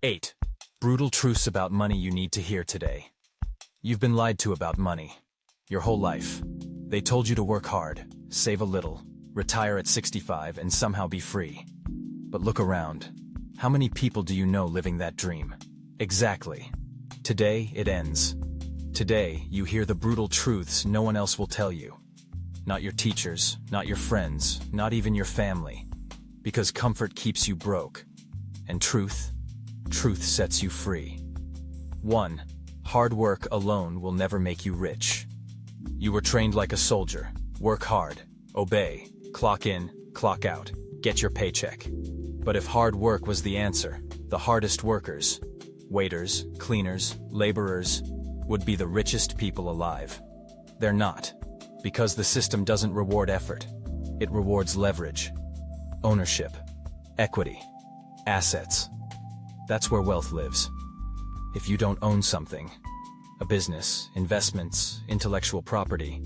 8. Brutal truths about money you need to hear today. You've been lied to about money your whole life. They told you to work hard, save a little, retire at 65, and somehow be free. But look around. How many people do you know living that dream? Exactly. Today, it ends. Today, you hear the brutal truths no one else will tell you. Not your teachers, not your friends, not even your family. Because comfort keeps you broke. And truth sets you free. 1. Hard work alone will never make you rich. You were trained like a soldier. Work hard, obey, clock in, clock out, get your paycheck. But if hard work was the answer, the hardest workers, waiters, cleaners, laborers, would be the richest people alive. They're not, because the system doesn't reward effort. It rewards leverage, ownership, equity, assets. That's where wealth lives. If you don't own something, a business, investments, intellectual property,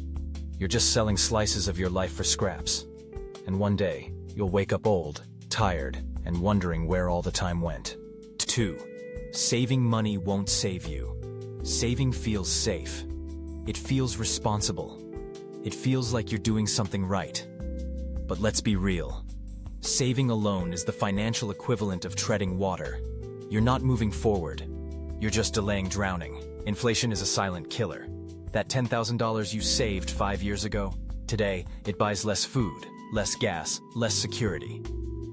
you're just selling slices of your life for scraps. And one day, you'll wake up old, tired, and wondering where all the time went. 2. Saving money won't save you. Saving feels safe. It feels responsible. It feels like you're doing something right. But let's be real. Saving alone is the financial equivalent of treading water. You're not moving forward. You're just delaying drowning. Inflation is a silent killer. That $10,000 you saved 5 years ago, today, it buys less food, less gas, less security.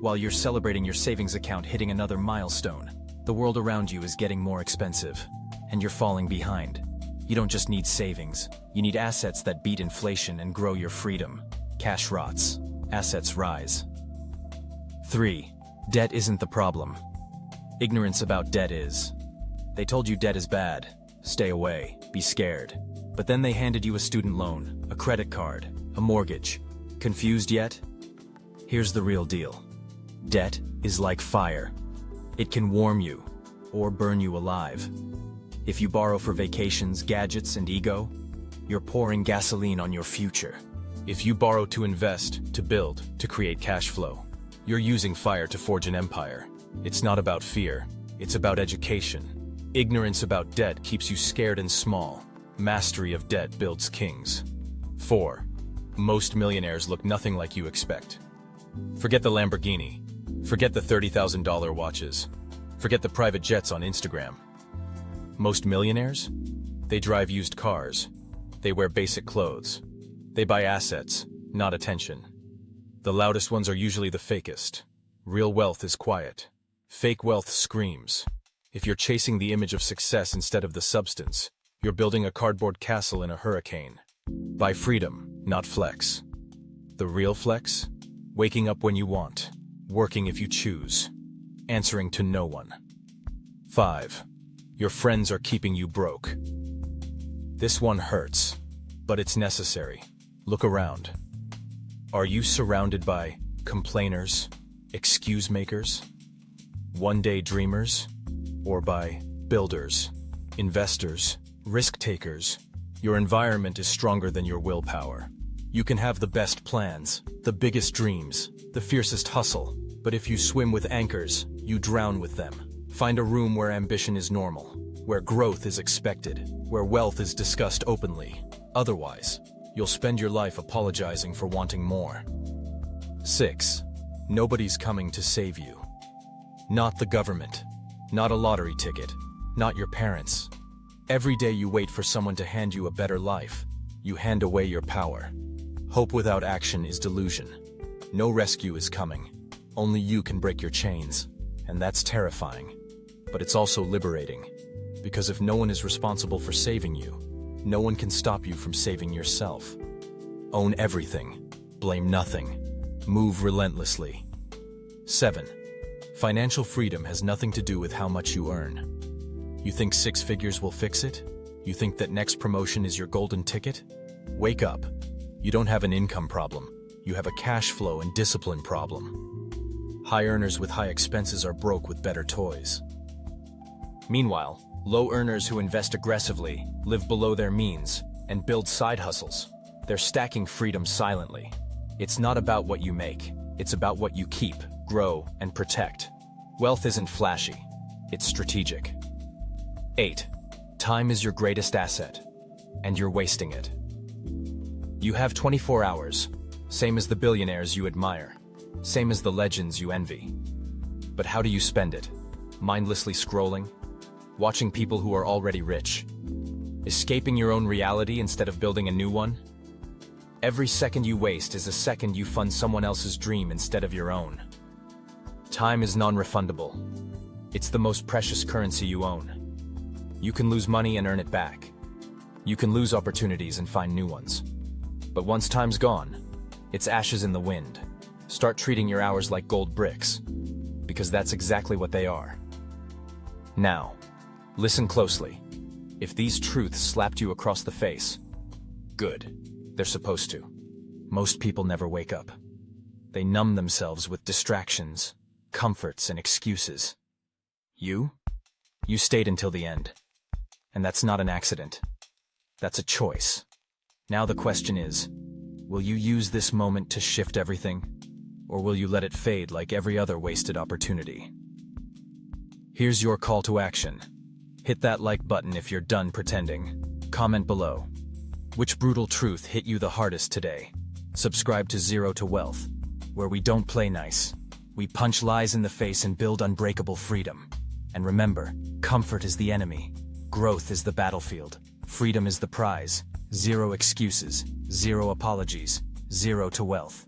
While you're celebrating your savings account hitting another milestone, the world around you is getting more expensive, and you're falling behind. You don't just need savings, you need assets that beat inflation and grow your freedom. Cash rots, assets rise. 3. Debt isn't the problem. Ignorance about debt is. They told you debt is bad, stay away, be scared. But then they handed you a student loan, a credit card, a mortgage. Confused yet? Here's the real deal. Debt is like fire. It can warm you, or burn you alive. If you borrow for vacations, gadgets, and ego, you're pouring gasoline on your future. If you borrow to invest, to build, to create cash flow, you're using fire to forge an empire. It's not about fear, it's about education. Ignorance about debt keeps you scared and small. Mastery of debt builds kings. 4. Most millionaires look nothing like you expect. Forget the Lamborghini. Forget the $30,000 watches. Forget the private jets on Instagram. Most millionaires? They drive used cars. They wear basic clothes. They buy assets, not attention. The loudest ones are usually the fakest. Real wealth is quiet. Fake wealth screams. If you're chasing the image of success instead of the substance, you're building a cardboard castle in a hurricane. Buy freedom, not flex. The real flex? Waking up when you want, working if you choose, answering to no one. 5. Your friends are keeping you broke. This one hurts, but it's necessary. Look around. Are you surrounded by complainers, excuse makers, one-day dreamers, or by builders, investors, risk takers? Your environment is stronger than your willpower. You can have the best plans, the biggest dreams, the fiercest hustle, but if you swim with anchors, you drown with them. Find a room where ambition is normal, where growth is expected, where wealth is discussed openly. Otherwise, you'll spend your life apologizing for wanting more. 6. Nobody's coming to save you. Not the government, not a lottery ticket, not your parents. Every day you wait for someone to hand you a better life, you hand away your power. Hope without action is delusion. No rescue is coming. Only you can break your chains, and that's terrifying. But it's also liberating, because if no one is responsible for saving you, no one can stop you from saving yourself. Own everything, blame nothing, move relentlessly. 7. Financial freedom has nothing to do with how much you earn. You think 6 figures will fix it? You think that next promotion is your golden ticket? Wake up. You don't have an income problem. You have a cash flow and discipline problem. High earners with high expenses are broke with better toys. Meanwhile, low earners who invest aggressively, live below their means, and build side hustles. They're stacking freedom silently. It's not about what you make. It's about what you keep, grow, and protect. Wealth isn't flashy. It's strategic. 8. Time is your greatest asset, and you're wasting it. You have 24 hours, same as the billionaires you admire, same as the legends you envy. But how do you spend it? Mindlessly scrolling? Watching people who are already rich? Escaping your own reality instead of building a new one? Every second you waste is a second you fund someone else's dream instead of your own. Time is non-refundable. It's the most precious currency you own. You can lose money and earn it back. You can lose opportunities and find new ones. But once time's gone, it's ashes in the wind. Start treating your hours like gold bricks, because that's exactly what they are. Now, listen closely. If these truths slapped you across the face, good. They're supposed to. Most people never wake up. They numb themselves with distractions, comforts, and excuses. You stayed until the end. And that's not an accident. That's a choice. Now the question is, will you use this moment to shift everything? Or will you let it fade like every other wasted opportunity? Here's your call to action. Hit that like button if you're done pretending. Comment below. Which brutal truth hit you the hardest today? Subscribe to Zero to Wealth, where we don't play nice. We punch lies in the face and build unbreakable freedom. And remember, comfort is the enemy. Growth is the battlefield. Freedom is the prize. Zero excuses, zero apologies, Zero to Wealth.